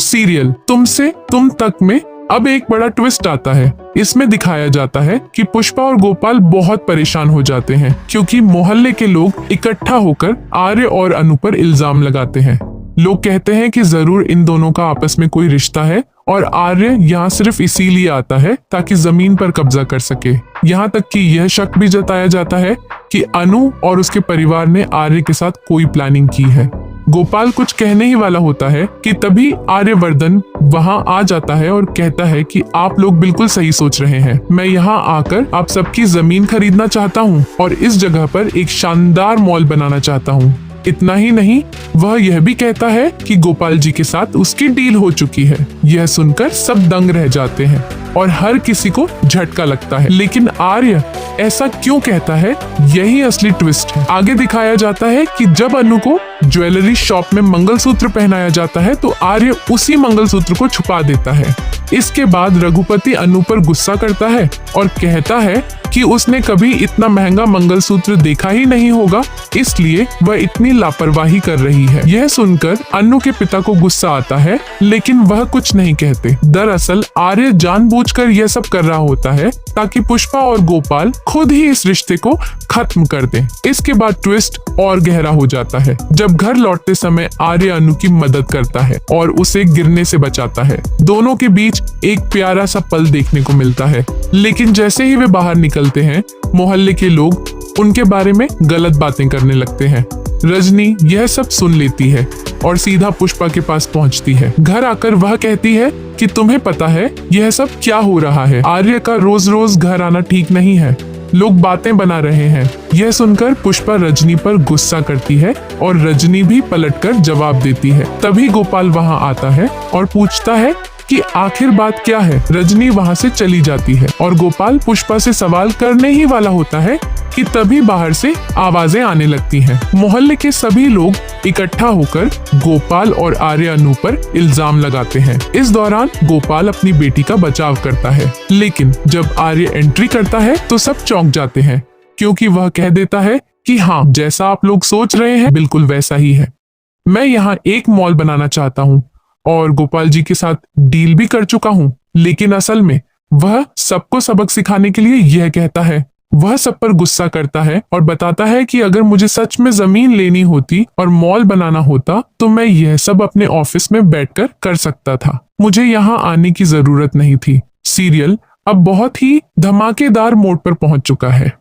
Serial तुमसे तुम तक में अब एक बड़ा ट्विस्ट आता है। इसमें दिखाया जाता है कि पुष्पा और गोपाल बहुत परेशान हो जाते हैं क्योंकि मोहल्ले के लोग इकट्ठा होकर आर्य और अनु पर इल्जाम लगाते हैं। लोग कहते हैं कि जरूर इन दोनों का आपस में कोई रिश्ता है और आर्य यहाँ सिर्फ इसीलिए आता है ताकि जमीन पर कब्जा कर सके। यहाँ तक कि यह शक भी जताया जाता है कि अनु और उसके परिवार ने आर्य के साथ कोई प्लानिंग की है। गोपाल कुछ कहने ही वाला होता है कि तभी आर्यवर्धन वहां आ जाता है और कहता है कि आप लोग बिल्कुल सही सोच रहे हैं। मैं यहाँ आकर आप सबकी जमीन खरीदना चाहता हूँ और इस जगह पर एक शानदार मॉल बनाना चाहता हूँ। इतना ही नहीं, वह यह भी कहता है कि गोपाल जी के साथ उसकी डील हो चुकी है। यह सुनकर सब दंग रह जाते हैं और हर किसी को झटका लगता है। लेकिन आर्य ऐसा क्यों कहता है, यही असली ट्विस्ट है। आगे दिखाया जाता है कि जब अनु को ज्वेलरी शॉप में मंगलसूत्र पहनाया जाता है तो आर्य उसी मंगलसूत्र को छुपा देता है। इसके बाद रघुपति अनु पर गुस्सा करता है और कहता है कि उसने कभी इतना महंगा मंगलसूत्र देखा ही नहीं होगा, इसलिए वह इतनी लापरवाही कर रही है। यह सुनकर अनु के पिता को गुस्सा आता है, लेकिन वह कुछ नहीं कहते। दरअसल आर्य जानबूझकर यह सब कर रहा होता है ताकि पुष्पा और गोपाल खुद ही इस रिश्ते को खत्म कर दें। इसके बाद ट्विस्ट और गहरा हो जाता है जब घर लौटते समय आर्य अनु की मदद करता है और उसे गिरने से बचाता है। दोनों के बीच एक प्यारा सा पल देखने को मिलता है, लेकिन जैसे ही वे बाहर निकलते हैं मोहल्ले के लोग उनके बारे में गलत बातें करने लगते हैं। रजनी यह सब सुन लेती है और सीधा पुष्पा के पास पहुंचती है। घर आकर वह कहती है कि तुम्हें पता है यह सब क्या हो रहा है। आर्य का रोज रोज घर आना ठीक नहीं है, लोग बातें बना रहे हैं। यह सुनकर पुष्पा रजनी पर गुस्सा करती है और रजनी भी पलटकर जवाब देती है। तभी गोपाल वहां आता है और पूछता है कि आखिर बात क्या है। रजनी वहां से चली जाती है और गोपाल पुष्पा से सवाल करने ही वाला होता है कि तभी बाहर से आवाजें आने लगती हैं। मोहल्ले के सभी लोग इकट्ठा होकर गोपाल और आर्य अनु पर इल्जाम लगाते हैं। इस दौरान गोपाल अपनी बेटी का बचाव करता है, लेकिन जब आर्य एंट्री करता है तो सब चौंक जाते हैं क्योंकि वह कह देता है कि हाँ, जैसा आप लोग सोच रहे हैं बिल्कुल वैसा ही है। मैं यहाँ एक मॉल बनाना चाहता हूँ और गोपाल जी के साथ डील भी कर चुका हूँ, लेकिन असल में वह सबको सबक सिखाने के लिए यह कहता है। वह सब पर गुस्सा करता है और बताता है कि अगर मुझे सच में जमीन लेनी होती और मॉल बनाना होता तो मैं यह सब अपने ऑफिस में बैठकर कर सकता था, मुझे यहाँ आने की जरूरत नहीं थी। सीरियल अब बहुत ही धमाकेदार मोड पर पहुंच चुका है।